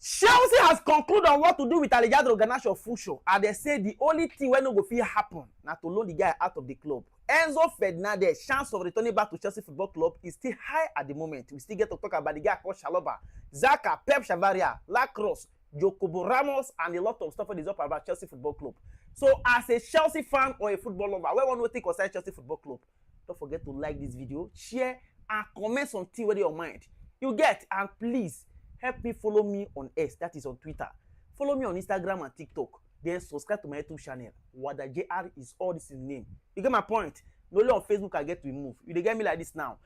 Chelsea has concluded on what to do with Alejandro Garnacho full show, and they say the only thing wey no go fit happen na to loan the guy out of the club. Enzo Fernandez chance of returning back to Chelsea Football Club is still high at the moment. We still get to talk about the guy called Chalobah, Xhaka, Pep Chavaria, Lacrosse, Jacobo Ramos, and a lot of stuff that is up about Chelsea Football Club. So as a Chelsea fan or a football lover, wey wan know wetin concern Chelsea Football Club, don't forget to like this video, share, and comment something wey dey your mind. You get, and please help me follow me on X, that is on Twitter. Follow me on Instagram and TikTok. Then subscribe to my YouTube channel. Wada JR is all this in name. You get my point? No only on Facebook I get to remove. You dey get me like this now.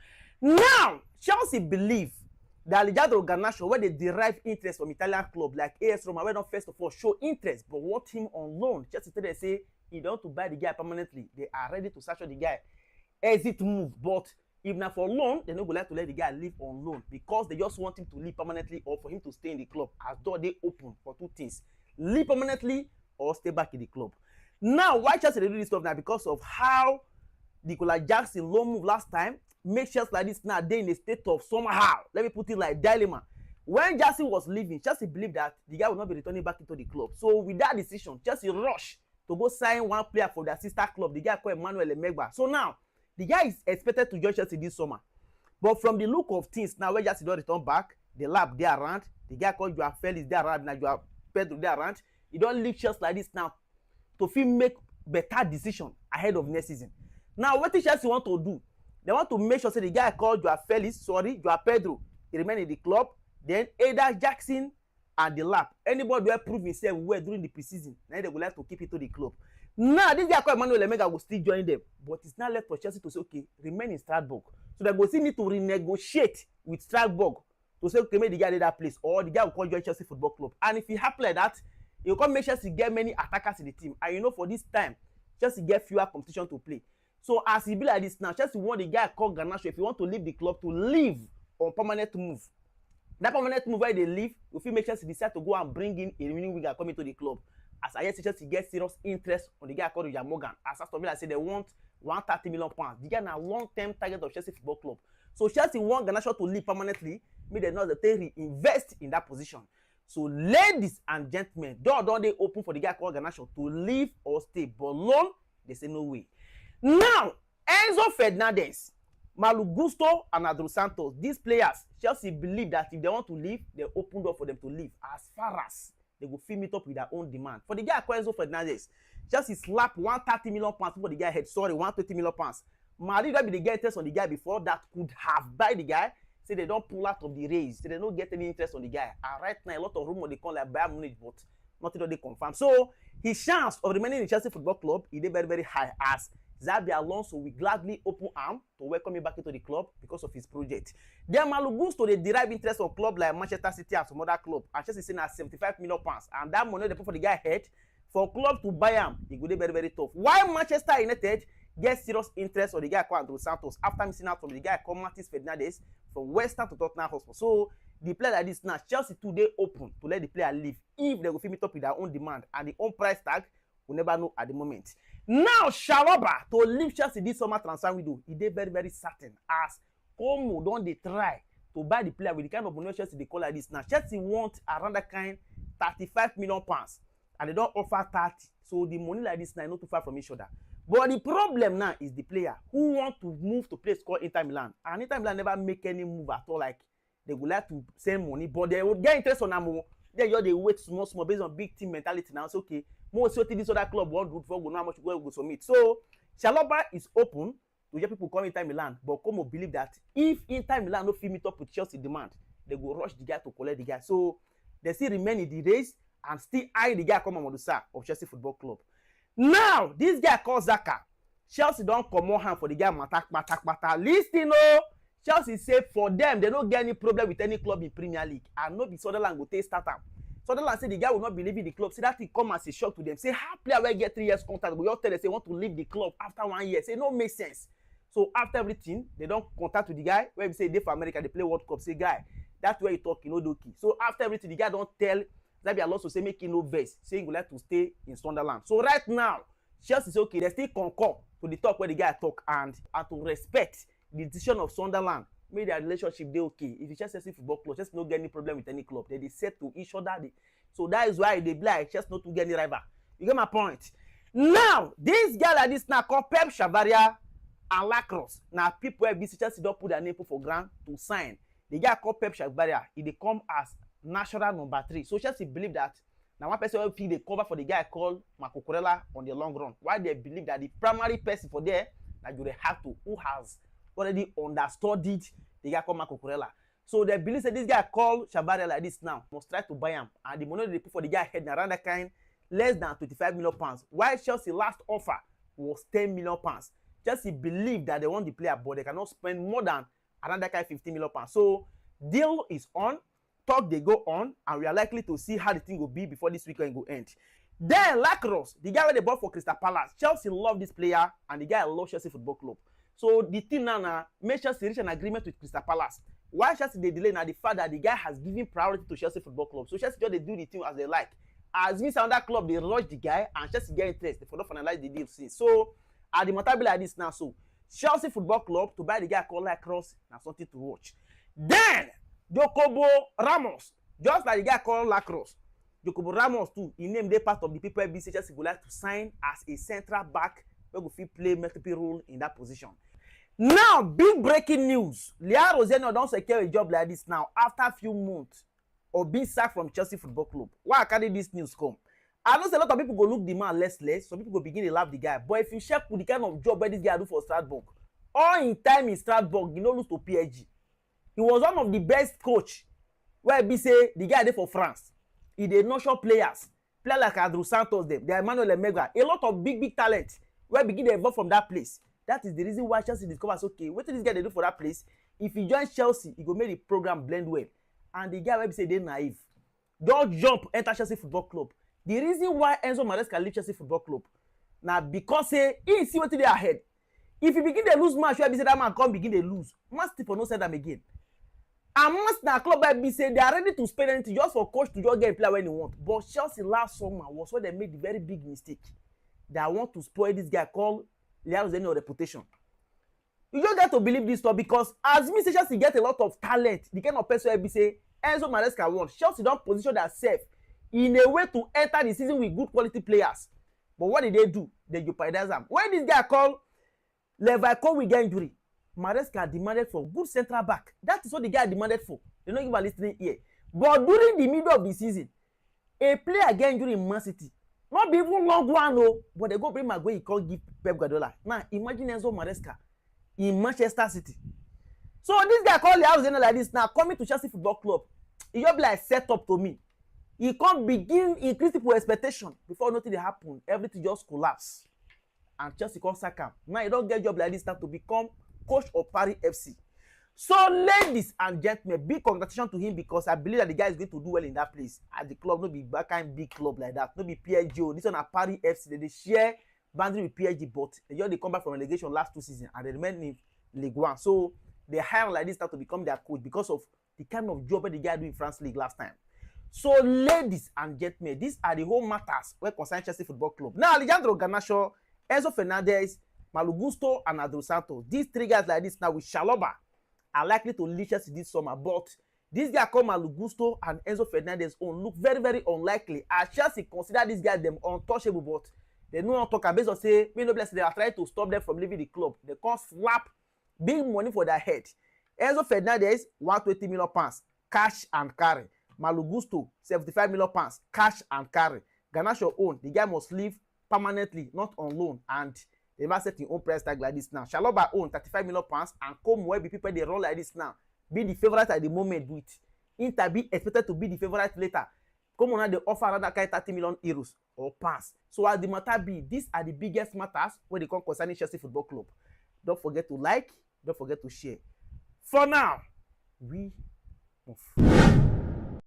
Now, Chelsea believe that Alejandro Garnacho, where they derive interest from Italian club like AS Roma, where don't first of all show interest but want him on loan. Chelsea tell them say he don't want to buy the guy permanently. They are ready to search for the guy. Exit move, but if na for loan, they no go like to let the guy live on loan because they just want him to leave permanently or for him to stay in the club. As door they open for two things: leave permanently or stay back in the club. Now, why Chelsea they do this stuff now? Because of how Nicolas Jackson loan move last time make Chelsea like this now. They in a state of somehow, let me put it like dilemma. When Jackson was leaving, Chelsea believed that the guy would not be returning back into the club. So with that decision, Chelsea rushed to go sign one player for their sister club, the guy called Emmanuel Emegba. So now the guy is expected to join Chelsea this summer. But from the look of things now, when Chelsea don't return back, the lab they around, the guy called Joao Felix they around, now Joao Pedro they around. He don't leave Chelsea like this now to fit make better decision ahead of next season. Now, what Chelsea want to do? They want to make sure say the guy called Joao Pedro, he remain in the club. Then either Jackson and the lab. Anybody will prove himself well during the preseason, now they would like to keep it to the club. Now, this guy called Emmanuel Emega will still join them, but it's not left for Chelsea to say, okay, remain in Strasbourg. So they go still need to renegotiate with Strasbourg to say, okay, make the guy in that place, or the guy will come join Chelsea Football Club. And if he happen like that, he will come make Chelsea get many attackers in the team. And you know, for this time, Chelsea get fewer competition to play. So as he be like this now, Chelsea want the guy called Garnacho, if you want to leave the club, to leave on permanent move. That permanent move where they leave, if you make Chelsea decide to go and bring in a winning winger coming to the club. As I hear Chelsea get serious interest on the guy called Jan Morgan. As Aston Villa say they want 130 million pounds. The guy na long-term target of Chelsea Football Club. So Chelsea want Garnacho to leave permanently. Make them know that they reinvest in that position. So ladies and gentlemen, door don't they open for the guy called Garnacho to leave or stay. But loan, they say no way. Now, Enzo Fernandez, Malo Gusto, and Adro Santos, these players, Chelsea believe that if they want to leave, they open door for them to leave as far as they will fill it up with their own demand. For the guy called Enzo Fernandez, Chelsea slap 130 million pounds for the guy head. Sorry, 120 million pounds. Madrid be the guy interest on the guy before that could have buy the guy. Say they don't pull out of the race. Say they don't get any interest on the guy. And right now, a lot of rumors they call like Bayern Munich, but nothing that they confirm. So his chance of remaining in Chelsea Football Club is very, very high, as Xabi Alonso will gladly open arm to welcome him back into the club because of his project. Then Malo Gusto, they derive interest from club like Manchester City and some other club. And Chelsea saying at 75 million pounds. And that money they put for the guy head, for club to buy him, it would be very, very tough. Why Manchester United get serious interest on the guy called Andrew Santos after missing out from the guy called Martins Fernandes from West Ham to Tottenham Hotspur. So the player like this now, Chelsea today open to let the player leave if they will fill it up with their own demand and the own price tag. We never know at the moment. Now, Chalobah to leave Chelsea this summer transfer window, he dey very, very certain, as Como don't they try to buy the player with the kind of money Chelsea they call like this. Now, Chelsea want around that kind 35 million pounds, and they don't offer 30. So the money like this now not too far from each other. But the problem now is the player who want to move to place called Inter Milan, and Inter Milan never make any move at all. Like they would like to send money, but they would get interest on them. Then you they wait small based on big team mentality. Now it's okay. Most certainly this other club won't do for go know how much we go submit. So Chalobah is open to get people come Inter Milan, but Como believe that if Inter Milan no fit meet up with Chelsea demand, they go rush the guy to collect the guy. So they still remain in the race and still eye the guy come on the side of Chelsea Football Club. Now this guy called Xhaka, Chelsea don't come on hand for the guy matak. Listen, no. Chelsea say for them they don't get any problem with any club in Premier League, and no be Sunderland go take start am. Sunderland say the guy will not be leaving the club. Say that thing come as a shock to them. Say how player will get 3 years contract, but you all tell them say want to leave the club after 1 year. Say no make sense. So after everything, they don't contact with the guy. Where we say they for America, they play World Cup. Say guy, that's where you talk, you know, doki. So after everything, the guy don't tell Xabi Alonso say make him no vex, saying he would like to stay in Sunderland. So right now, Chelsea say okay, they still concur to the talk where the guy talk and to respect the decision of Sunderland make their relationship dey okay. If you Chelsea football club, Chelsea no get any problem with any club. They say to each other. So that is why they be like Chelsea not to get any rival. You get my point? Now, this guy like this now called Pep Chavaria and Lacrosse. Now people wey be Chelsea don put their name for ground to sign. The guy called Pep Chavaria, he dey come as national number 3. So Chelsea believe that now one person will feel the cover for the guy called Marco Corella on the long run. Why they believe that the primary person for there that you have to who has already understudied the guy called Marco Corella. So they believe that this guy called Chavaria like this now must try to buy him, and the money they put for the guy head around that kind less than 25 million pounds. While Chelsea last offer was 10 million pounds. Chelsea believe that they want the player, but they cannot spend more than around that kind 15 million pounds. So deal is on, talk they go on, and we are likely to see how the thing will be before this weekend go end. Then Lacrosse, the guy where they bought for Crystal Palace, Chelsea love this player, and the guy loves Chelsea Football Club. So the team now make Chelsea reach an agreement with Crystal Palace. Why Chelsea they delay now the fact that the guy has given priority to Chelsea Football Club. So Chelsea just they do the thing as they like. As we sound that club, they rush the guy and Chelsea get interest. They for not finalize the deal since. So at the matter be like this now. So Chelsea Football Club to buy the guy called Lacrosse now something to watch. Then Jacobo Ramos, just like the guy called Lacrosse, Jacobo Ramos too, he named the part of the people BC Chelsea would like to sign as a central back where go fit play multiple role in that position. Now, big breaking news. Leah Roseno don't secure a job like this now after a few months of being sacked from Chelsea Football Club. Why can't this news come? I know a lot of people go look the man less. Some people go begin to laugh the guy. But if you check with the kind of job where this guy do for Strasbourg, all in time in Strasbourg, you know, lose to PSG. He was one of the best coach where be say the guy there for France. He did nurture players like Andrew Santos, them, the Emmanuel Emega, a lot of big talent where begin to evolve from that place. That is the reason why Chelsea discovers, okay, what did this guy they do for that place? If he joins Chelsea, he go make the program blend well. And the guy will say they're naive. Don't jump, enter Chelsea Football Club. The reason why Enzo Maresca leave Chelsea Football Club now because he see what they ahead. If you begin to lose match, where be say that man come begin to lose. Must people no send them again. And must na club where be say they are ready to spend anything just for coach to just get a player when he want. But Chelsea last summer was where they made the very big mistake. They want to spoil this guy called Leandro Zenio reputation. You just get to believe this stuff because as me say Chelsea get a lot of talent, the kind of person where be say Enzo Maresca want. Chelsea don't position themselves in a way to enter the season with good quality players. But what did they do? They jeopardize them. When this guy called Leverkusen will get injury, Maresca demanded for good central back. That is what the guy demanded for. They don't give a listening ear. But during the middle of the season, a player get injury in Man City. Not be even long one, no. But they go bring Maguire, he can't give Pep Guardiola. Now, imagine Enzo Maresca in Manchester City. So this guy called Leandro like this now, coming to Chelsea Football Club. He just be like set up to me. He can't begin increase people's expectation before nothing happen. Everything just collapse. And Chelsea can't sack him. Now you don't get a job like this now to become coach of Paris FC. So ladies and gentlemen, big congratulations to him because I believe that the guy is going to do well in that place. At the club, no be that kind big club like that. No be PSG. This one at Paris FC. They share boundary with PSG, but they come back from relegation last 2 seasons and they remain in Ligue 1. So they hire like this now to become their coach because of the kind of job that the guy do in France League last time. So ladies and gentlemen, these are the whole matters where concern Chelsea Football Club. Now Alejandro Garnacho, Enzo Fernandez, Malo Gusto, and Andrew Santos. These 3 guys like this now with Shaloba are likely to leave Chelsea this summer. But this guy called Malo Gusto and Enzo Fernandez own look very, very unlikely. As Chelsea consider these guys them untouchable, but they know not talk based on say, me no bless, they are trying to stop them from leaving the club. They can't slap big money for their head. Enzo Fernandez, 120 million pounds, cash and carry. Malo Gusto, 75 million pounds, cash and carry. Garnacho own, the guy must leave permanently, not on loan, and they must set their own price tag like this now. Shaloba own 35 million pounds, and come where be people they run like this now. Be the favorite at the moment with Inter be expected to be the favorite later. Come on, they offer another kind 30 million euros or pounds. So as the matter be, these are the biggest matters when they come concerning Chelsea Football Club. Don't forget to like, don't forget to share. For now, we move.